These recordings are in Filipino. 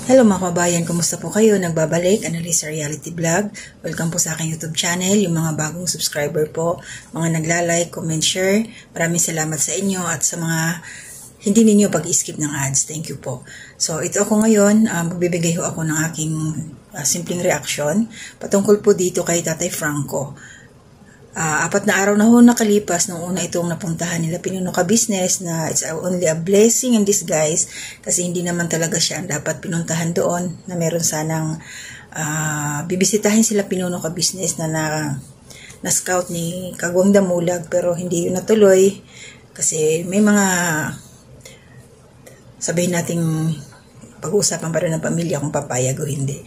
Hello mga kabayan, kumusta po kayo? Nagbabalik, Annalisa Reality Vlog. Welcome po sa aking YouTube channel, yung mga bagong subscriber po, mga nagla-like, comment, share. Maraming salamat sa inyo at sa mga hindi ninyo pag-skip ng ads. Thank you po. So ito ako ngayon, magbibigay ho ako ng aking simpleng reaction patungkol po dito kay Tatay Franco. 4 na araw na ho nakalipas nung una itong napuntahan nila Pinuno Ka Business na it's only a blessing in disguise kasi hindi naman talaga siya ang dapat pinuntahan doon na meron sanang bibisitahin sila Pinuno Ka Business na scout ni Kagwang Damulag pero hindi yun natuloy kasi may mga sabihin nating pag-uusapan pa rin ng pamilya kung papayag o hindi.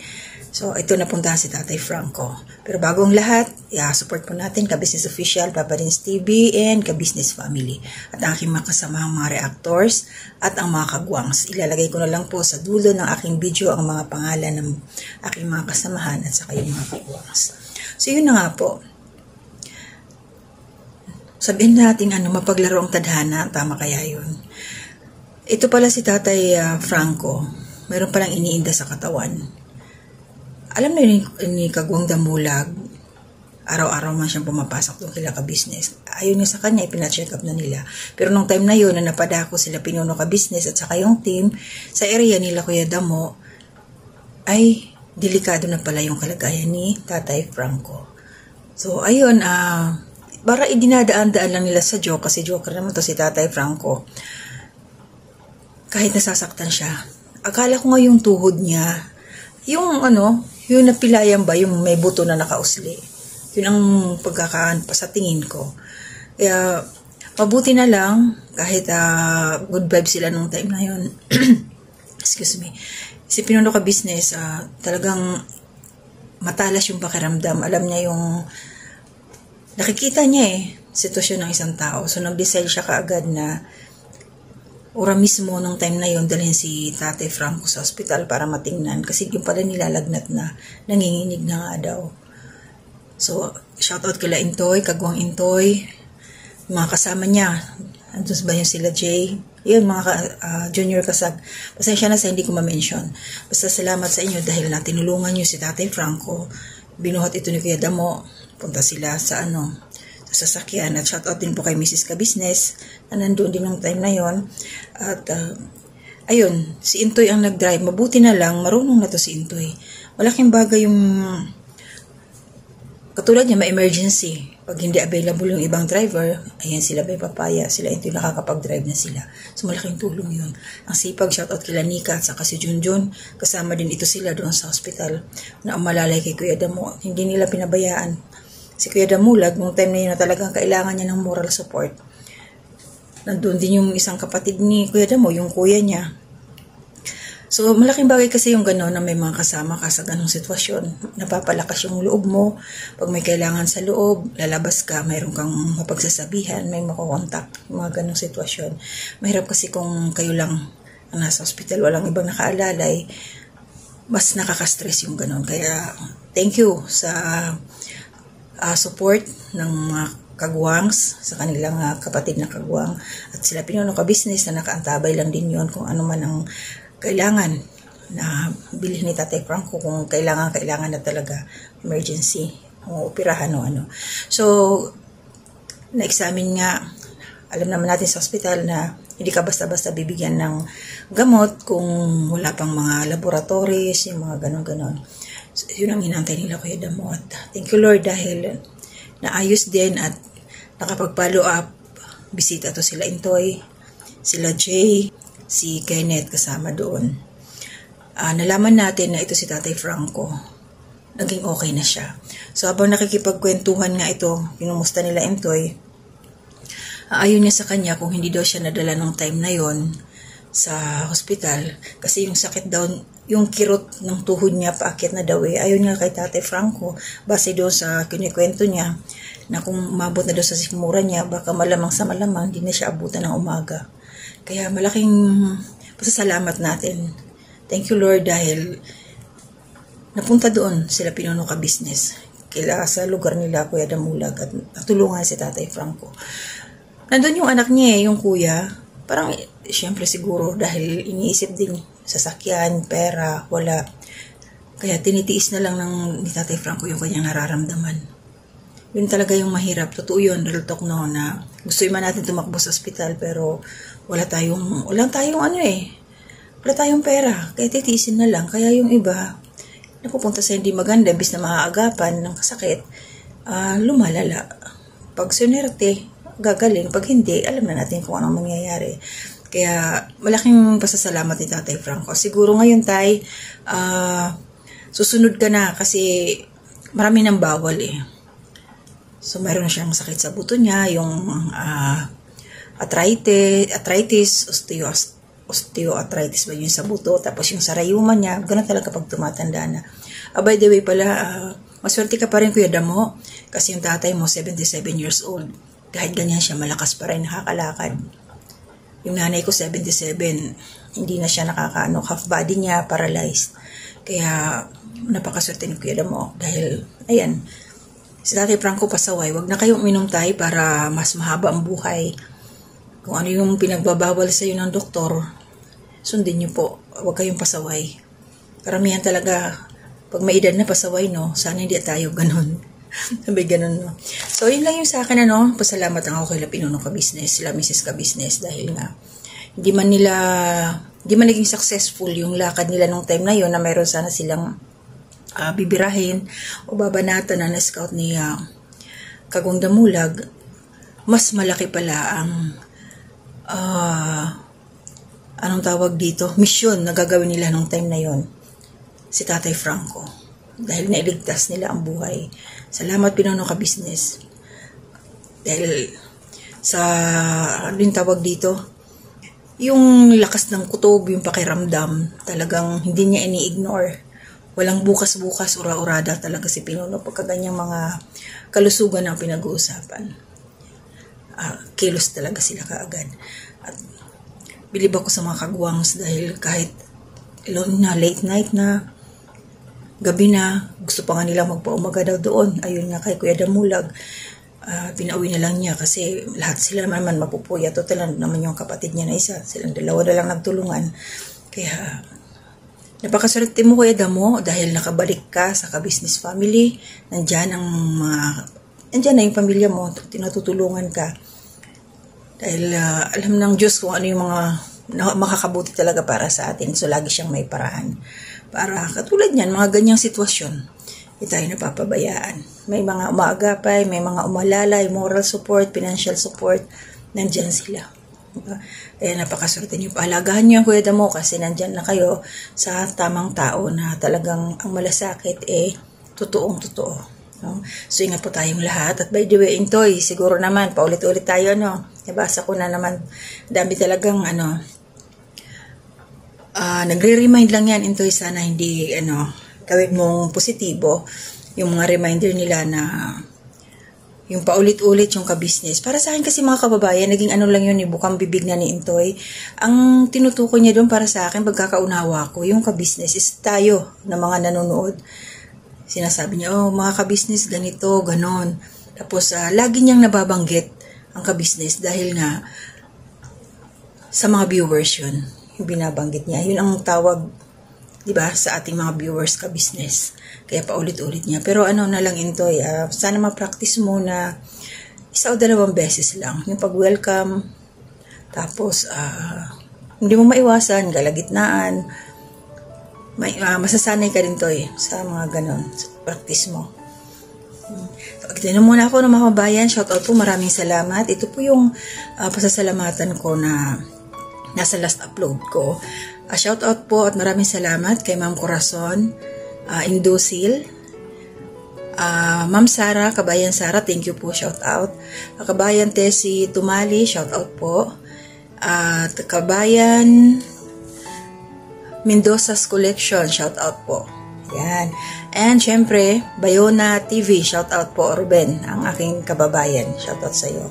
So, ito napuntahan si Tatay Franco. Pero bagong lahat, support po natin Ka-Business Official, Papa Rins TV, and Ka-Business Family. At ang aking mga kasamahang mga reactors at ang mga kagwangs. Ilalagay ko na lang po sa dulo ng aking video ang mga pangalan ng aking mga kasamahan at saka yung mga kagwangs. So, yun na nga po. Sabihin natin, mapaglaro ang tadhana, tama kaya yun. Ito pala si Tatay Franco. Meron palang iniinda sa katawan. Alam na ni Kagwang Damulag, araw-araw man siyang pumapasok doon kila Ka-Business. Ayaw niya sa kanya, ipina-check up na nila. Pero nung time na yun, na napadako sila Pinuno Ka Business at saka yung team, sa area nila Kuya Damo, ay delikado na pala yung kalagayan ni Tatay Franco. So, ayun, para idinadaan-daan lang nila sa joke, kasi joker naman to si Tatay Franco. Kahit nasasaktan siya, akala ko nga yung tuhod niya, yung yung napilayan ba, yung may buto na nakausli. Yun ang pagkakaan pa sa tingin ko. Kaya, mabuti na lang, kahit good vibes sila nung time na yun. Excuse me. Si Pinuno Ka Business, talagang matalas yung pakiramdam. Alam niya yung, nakikita niya sitwasyon ng isang tao. So, nag-decide siya kaagad na ora mismo nung time na yon dalhin si Tatay Franco sa ospital para matingnan kasi yung pala nilalagnat na, nanginginig na nga daw. So, shoutout kila Intoy, Kagwang Intoy, mga kasama niya. Andun ba yung sila Jay? Yun, mga junior kasag. Pasensya na sa hindi ko ma-mention. Basta salamat sa inyo dahil na tinulungan nyo si Tatay Franco. Binuhat ito ni Kuya Damo. Punta sila sa sa sasakyan. At shoutout din po kay Mrs. Ka Business na nandun din ng time na yon. At ayun, si Intoy ang nag-drive. Mabuti na lang, marunong na to si Intoy. Malaking bagay yung katulad niya, may emergency. Pag hindi available yung ibang driver, ayan sila may papaya, sila Intoy nakakapag-drive na sila. So malaking tulong yun. Ang sipag, shoutout kila Nika at saka si Junjun. Kasama din ito sila doon sa hospital na umalalay kay Kuya Damo. Hindi nila pinabayaan. Si Kuya Damulag, nung time na yun na talagang kailangan niya ng moral support. Nandun din yung isang kapatid ni Kuya Damo, yung kuya niya. So, malaking bagay kasi yung gano'n na may mga kasama ka sa ganong sitwasyon. Napapalakas yung loob mo. Pag may kailangan sa loob, lalabas ka, mayroon kang mapagsasabihan, may makukontak, mga ganong sitwasyon. Mahirap kasi kung kayo lang ang nasa hospital, walang ibang nakaalalay, mas nakaka-stress yung gano'n. Kaya, thank you sa support ng mga kagwangs sa kanilang kapatid na kagwang at sila Pinuno Ka Business na nakaantabay lang din yon kung ano man ang kailangan na bilhin ni Tatay Franco kung kailangan na talaga emergency o operahan o ano. So, na-examine nga, alam naman natin sa hospital na hindi ka basta-basta bibigyan ng gamot kung wala pang mga laboratories, yung mga ganon-ganon. So, yun ang hinantay nila Kuya Damo. At thank you Lord dahil naayos din at nakapag-follow up. Bisita to sila Intoy, sila Jay, si Kenneth kasama doon. Nalaman natin na ito si Tatay Franco. Naging okay na siya. So habang nakikipagkwentuhan nga ito, pinumusta nila Intoy, ayaw niya sa kanya kung hindi daw siya nadala ng time na yon sa hospital kasi yung sakit daw, yung kirot ng tuhod niya paakyat na daw ayaw niya kay Tatay Franco base doon sa kinikwento niya na kung umabot na daw sa sikmura niya baka malamang sa malamang hindi na siya abutan ng umaga. Kaya malaking pasasalamat natin, thank you Lord dahil napunta doon sila Pinuno Ka Business kila sa lugar nila Kuya Damulag at natulungan si Tatay Franco. Nandun yung anak niya yung kuya, parang siyempre siguro dahil iniisip din sasakyan, pera, wala. Kaya tinitiis na lang ni Tatay Franco yung kanyang nararamdaman. Yun talaga yung mahirap. Totoo yun, real talk no, na gusto man natin tumakbo sa ospital pero wala tayong pera. Kaya titiisin na lang. Kaya yung iba, napupunta sa hindi maganda, bis na maaagapan ng kasakit, lumalala. Pag sunerte, gagaling. Pag hindi, alam na natin kung anong mangyayari. Kaya malaking pasasalamat ni Tatay Franco. Siguro ngayon tay, susunod ka na kasi marami nang bawal eh. So meron na siyang sakit sa buto niya, yung arthritis, osteoarthritis ba yun sa buto, tapos yung sa rayuman niya, ganun talaga pag tumatanda na. By the way pala, maswerte ka pa rin Kuya Damo, kasi yung tatay mo 77 years old. Kahit ganyan siya, malakas pa rin, nakakalakad. Yung nanay ko 77, hindi na siya half body niya, paralyzed. Kaya napakaswerte ni Kuya Damo dahil, ayan, si Tatay Franco pasaway, wag na kayong uminom tayo para mas mahaba ang buhay. Kung ano yung pinagbabawal sa iyo ng doktor, sundin niyo po, wag kayong pasaway. Karamihan talaga, pag may edad na pasaway, no, sana hindi tayo ganun. Sabi ganun, no. So, yun lang yung sa akin, pasalamat ang ako kay Pinuno Ka-Business, sila Mrs. Ka-Business, dahil nga, hindi man naging successful yung lakad nila nung time na yun, na mayroon sana silang bibirahin o babanatan na na-scout ni Kagong Damulag. Mas malaki pala ang anong tawag dito, misyon na gagawin nila nung time na yon, si Tatay Franco, dahil nailigtas nila ang buhay. Salamat Pinuno Ka-Business, dahil sa anong tawag dito, yung lakas ng kutob, yung pakiramdam, talagang hindi niya ini-ignore. Walang bukas-bukas, ura-urada talaga si Pinuno pagka ganyang mga kalusugan ang pinag-uusapan. Kilos talaga sila kaagad. At bilib ako sa mga kagwangs dahil kahit late night na, gabi na, gusto pa nga nila magpaumaga daw doon. Ayun nga kay Kuya Damulag, pinauwi na lang niya kasi lahat sila naman mapupuya. Total naman yung kapatid niya na isa. Silang dalawa na lang nagtulungan. Kaya napakaswerte mo Kuya Damo dahil nakabalik ka sa Ka-Business family. Nandyan na yung pamilya mo, tinutulungan ka. Dahil alam ng Diyos kung ano yung mga makakabuti talaga para sa atin. So lagi siyang may paraan. Para katulad niyan, mga ganyang sitwasyon, hindi tayo napapabayaan. May mga umaagapay, may mga umalalay, moral support, financial support, nandyan sila. Diba? Kaya napakaswerte niyo. Pahalagahan niyo ang Kuya Damo kasi nandyan na kayo sa tamang tao na talagang ang malasakit totoong-totoo. No? So ingat po tayong lahat. At by the way, Intoy, siguro naman, paulit-ulit tayo, nabasa ko na naman, dami talagang, nagre-remind lang yan, Intoy, sana hindi, gawin mong positibo, yung mga reminder nila na, yung paulit-ulit yung Ka-Business. Para sa akin kasi mga kababayan, naging lang yun, bukang bibig na ni Intoy. Ang tinutukoy niya doon para sa akin, pagkakaunawa ko, yung Ka-Business is tayo na mga nanonood. Sinasabi niya, mga Ka-Business, ganito, ganon. Tapos, lagi niyang nababanggit ang Ka-Business dahil nga sa mga viewers yun, yung binabanggit niya. Yun ang tawag, diba, sa ating mga viewers Ka-Business. Kaya paulit-ulit niya. Pero na lang Intoy, sana ma-practice mo na 1 o 2 beses lang. Yung pag-welcome, tapos, hindi mo maiwasan, galagitnaan, masasanay ka rin Toy sa mga ganon, sa practice mo. Pagtinan muna ako ng mga kabayan, shoutout po, maraming salamat. Ito po yung pasasalamatan ko na nasa last upload ko. Shoutout po at maraming salamat kay Ma'am Corazon Indusil, Ma'am Sara, Kabayan Sara, thank you po, shoutout. Kabayan Tessie Tumali, shoutout po. At Kabayan Mendoza's Collection, shout out po. Yan. And syempre, Bayona TV, shout out po, Ruben, ang aking kababayan. Shout out sa iyo.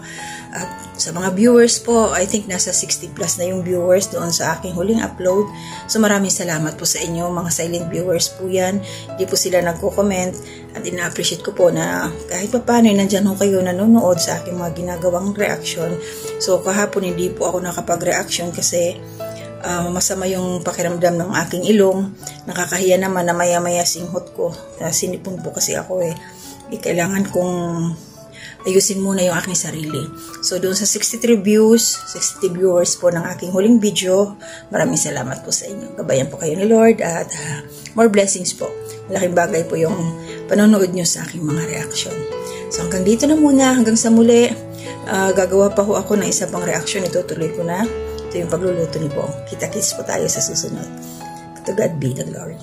At sa mga viewers po, I think nasa 60 plus na yung viewers doon sa aking huling upload. So maraming salamat po sa inyo, mga silent viewers po yan. Hindi po sila nagko-comment at ina-appreciate ko po na kahit pa paano nandyan ho kayo nanonood sa aking mga ginagawang reaction. So kahapon hindi po ako nakapag-reaction kasi masama yung pakiramdam ng aking ilong. Nakakahiya naman na maya-maya singhot ko. Sinipon po kasi ako kailangan kong ayusin muna yung aking sarili. So, doon sa 63 views, 60 viewers po ng aking huling video, maraming salamat po sa inyo. Gabayan po kayo ni Lord at more blessings po. Malaking bagay po yung panonood nyo sa aking mga reaction. So, hanggang dito na muna. Hanggang sa muli, gagawa pa ho ako ng isa pang reaction. Itutuloy ko na. Ito yung pagluluto ni Bong. Kita-kits po tayo sa susunod. To God be the glory.